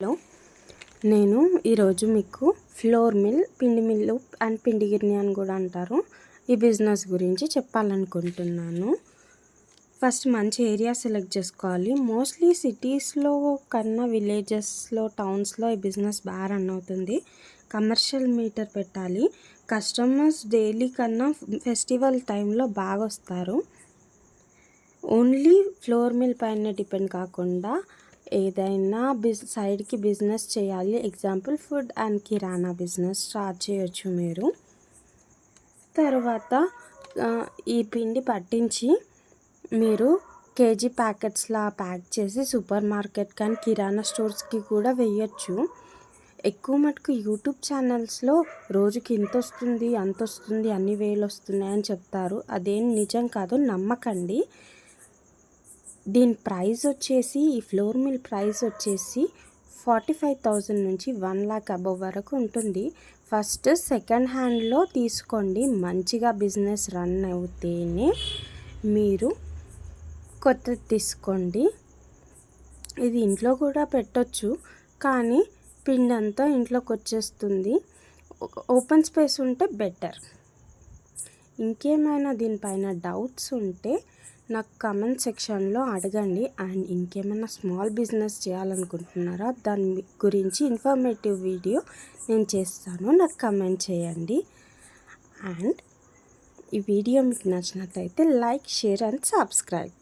Hello, నేను ఈరోజు మీకు ఫ్లోర్ మిల్, పిండి మిల్లు అండ్ పిండి గిర్ని అని కూడా అంటారు, ఈ బిజినెస్ గురించి చెప్పాలనుకుంటున్నాను. ఫస్ట్ మంచి ఏరియా సెలెక్ట్ చేసుకోవాలి. మోస్ట్లీ సిటీస్లో కన్నా విలేజెస్లో, టౌన్స్లో ఈ బిజినెస్ బాగా రన్ అవుతుంది. కమర్షియల్ మీటర్ పెట్టాలి. కస్టమర్స్ డైలీ కన్నా ఫెస్టివల్ టైంలో బాగా వస్తారు. ఓన్లీ ఫ్లోర్ మిల్ పైన డిపెండ్ కాకుండా ఏదైనా సైడ్కి బిజినెస్ చేయాలి. Example food and kirana business start చేయొచ్చు మీరు. తర్వాత ఈ పిండి పట్టించి మీరు కేజీ ప్యాకెట్స్లా ప్యాక్ చేసి సూపర్ మార్కెట్ కానీ కిరాణా స్టోర్స్కి కూడా వేయచ్చు. ఎక్కువ మటుకు యూట్యూబ్ ఛానల్స్లో రోజుకి ఇంత వస్తుంది, అంత వస్తుంది, అన్ని వేలు వస్తున్నాయి అని చెప్తారు. అదేం నిజం కాదు, నమ్మకండి. దీని ప్రైస్ వచ్చేసి, ఈ ఫ్లోర్ మిల్ ప్రైస్ వచ్చేసి 45,000 నుంచి 1 lakh అబవ్ వరకు ఉంటుంది. ఫస్ట్ సెకండ్ హ్యాండ్లో తీసుకోండి. మంచిగా బిజినెస్ రన్ అవుతేనే మీరు కొత్తది తీసుకోండి. ఇది ఇంట్లో కూడా పెట్టొచ్చు, కానీ పిండి అంతా ఇంట్లోకి వచ్చేస్తుంది. ఓపెన్ స్పేస్ ఉంటే బెటర్. ఇంకేమైనా దీనిపైన డౌట్స్ ఉంటే నాకు కమెంట్ సెక్షన్లో అడగండి. అండ్ ఇంకేమైనా స్మాల్ బిజినెస్ చేయాలనుకుంటున్నారా, దాని గురించి ఇన్ఫర్మేటివ్ వీడియో నేను చేస్తాను, నాకు కమెంట్ చేయండి. అండ్ ఈ వీడియో మీకు నచ్చినట్లయితే లైక్, షేర్ అండ్ సబ్స్క్రైబ్.